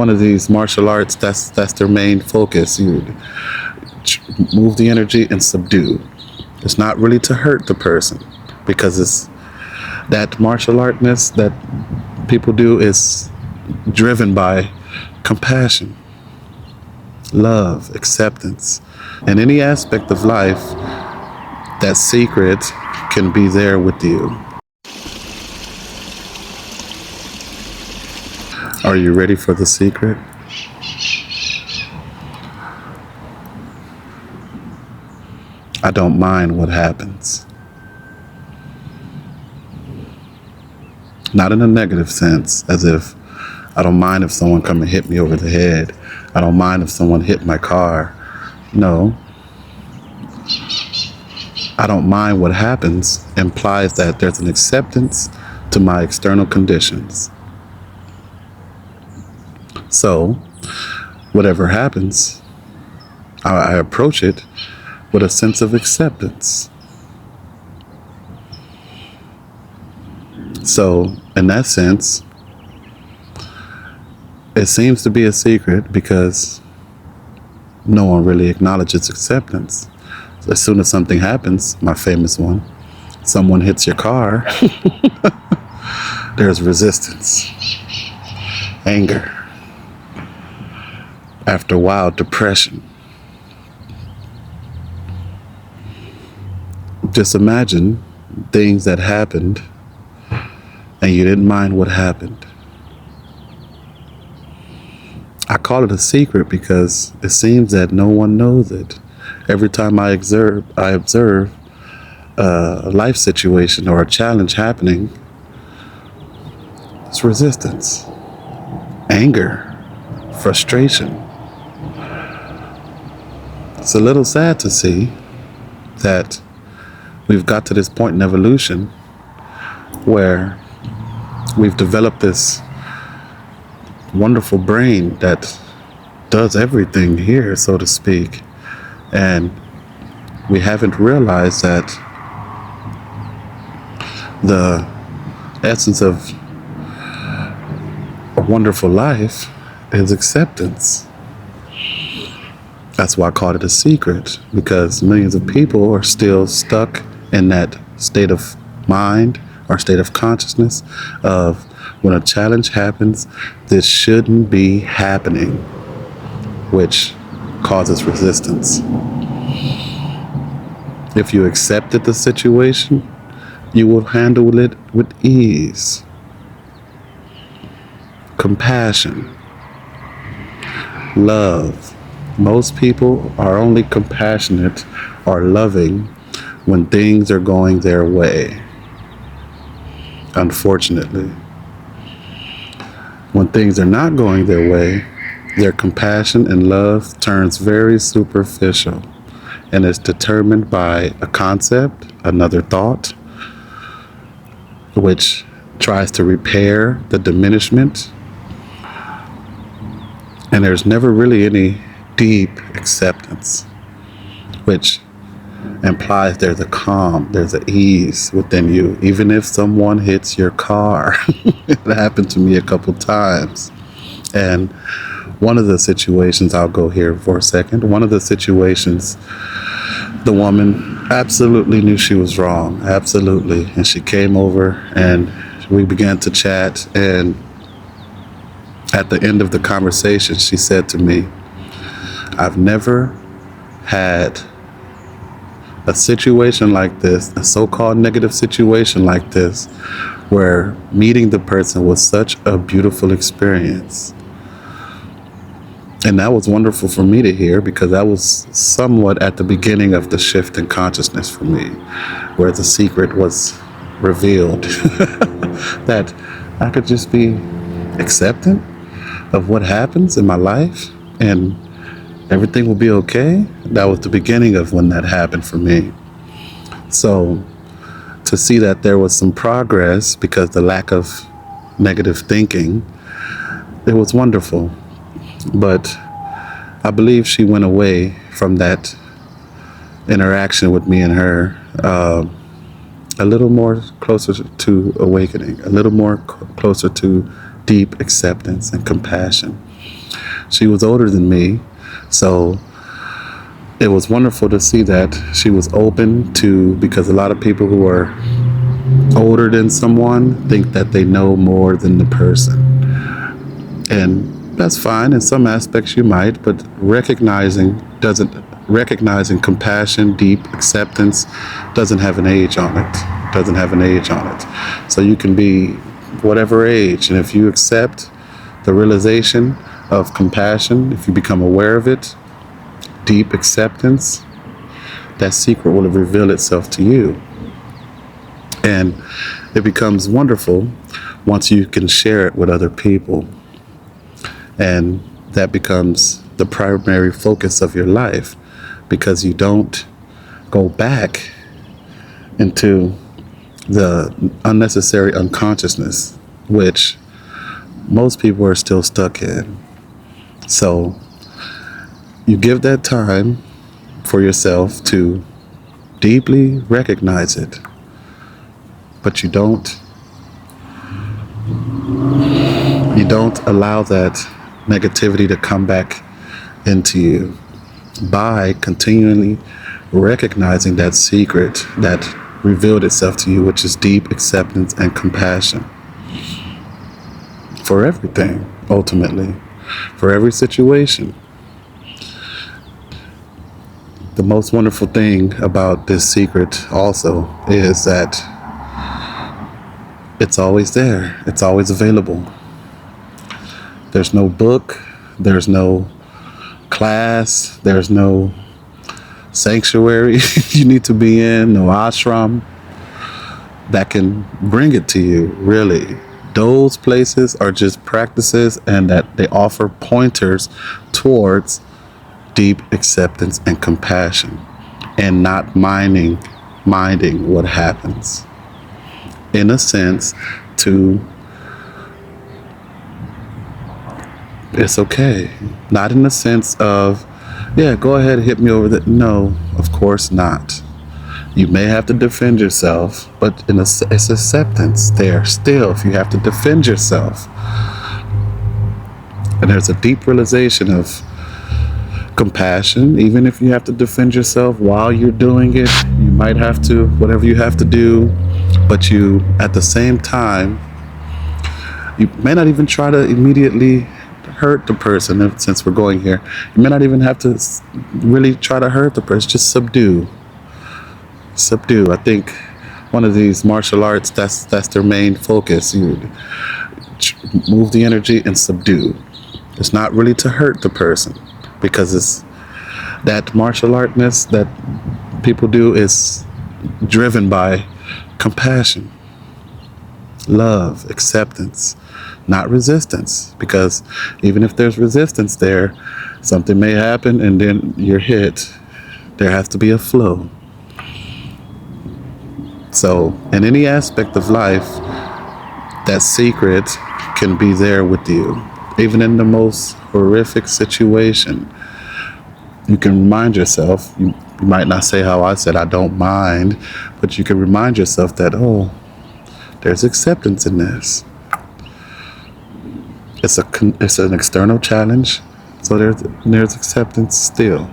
one of these martial arts, that's their main focus. You move the energy and subdue. It's not really to hurt the person, because it's that martial artness that people do is driven by compassion, love, acceptance. In any aspect of life, that secret can be there with you. Are you ready for the secret? I don't mind what happens. Not in a negative sense, as if I don't mind if someone come and hit me over the head. I don't mind if someone hit my car. No. I don't mind what happens implies that there's an acceptance to my external conditions. So, whatever happens, I approach it with a sense of acceptance. So, in that sense, it seems to be a secret because no one really acknowledges acceptance. So as soon as something happens, my famous one, someone hits your car, there's resistance, anger, after a while, depression. Just imagine things that happened and you didn't mind what happened. I call it a secret because it seems that no one knows it. Every time I observe a life situation or a challenge happening, it's resistance, anger, frustration. It's a little sad to see that we've got to this point in evolution where we've developed this wonderful brain that does everything here, so to speak. And we haven't realized that the essence of a wonderful life is acceptance. That's why I called it a secret, because millions of people are still stuck in that state of mind or state of consciousness of when a challenge happens, this shouldn't be happening, which causes resistance. If you accepted the situation, you will handle it with ease. Compassion, love. Most people are only compassionate or loving when things are going their way. Unfortunately, when things are not going their way, their compassion and love turns very superficial and is determined by a concept, another thought, which tries to repair the diminishment. And there's never really any deep acceptance, which implies there's a calm, there's an ease within you, even if someone hits your car. It happened to me a couple times. And one of the situations, I'll go here for a second. One of the situations, the woman absolutely knew she was wrong, absolutely. And she came over and we began to chat. And at the end of the conversation, she said to me, I've never had a situation like this, a so-called negative situation like this, where meeting the person was such a beautiful experience. And that was wonderful for me to hear, because that was somewhat at the beginning of the shift in consciousness for me, where the secret was revealed that I could just be accepting of what happens in my life and everything will be okay. That was the beginning of when that happened for me. So to see that there was some progress because the lack of negative thinking, it was wonderful. But I believe she went away from that interaction with me and her a little more closer to awakening, a little more closer to deep acceptance and compassion. She was older than me. So it was wonderful to see that she was open to, because a lot of people who are older than someone think that they know more than the person. And that's fine. In some aspects you might, but recognizing compassion, deep acceptance doesn't have an age on it. Doesn't have an age on it. So you can be whatever age, and if you accept the realization of compassion, if you become aware of it, deep acceptance, that secret will reveal itself to you. And it becomes wonderful once you can share it with other people. And that becomes the primary focus of your life, because you don't go back into the unnecessary unconsciousness, which most people are still stuck in. So you give that time for yourself to deeply recognize it, but you don't allow that negativity to come back into you by continually recognizing that secret that revealed itself to you, which is deep acceptance and compassion for everything, ultimately, for every situation. The most wonderful thing about this secret also is that it's always there. It's always available. There's no book, there's no class, there's no sanctuary you need to be in, no ashram that can bring it to you, really. Those places are just practices, and that they offer pointers towards deep acceptance and compassion, and not minding what happens. In a sense, it's okay. Not in the sense of, yeah, go ahead and hit me over the. No, of course not. You may have to defend yourself, but it's acceptance there still if you have to defend yourself. And there's a deep realization of compassion. Even if you have to defend yourself while you're doing it, you might have to, whatever you have to do, but you, at the same time, you may not even try to immediately hurt the person. Since we're going here, you may not even have to really try to hurt the person. Just subdue. I think one of these martial arts, that's their main focus. You move the energy and subdue. It's not really to hurt the person, because it's that martial artness that people do is driven by compassion, love, acceptance, not resistance. Because even if there's resistance there, something may happen and then you're hit. There has to be a flow. So in any aspect of life, that secret can be there with you. Even in the most horrific situation, you can remind yourself, you might not say how I said, I don't mind, but you can remind yourself that, oh, there's acceptance in this. It's an external challenge, so there's acceptance still.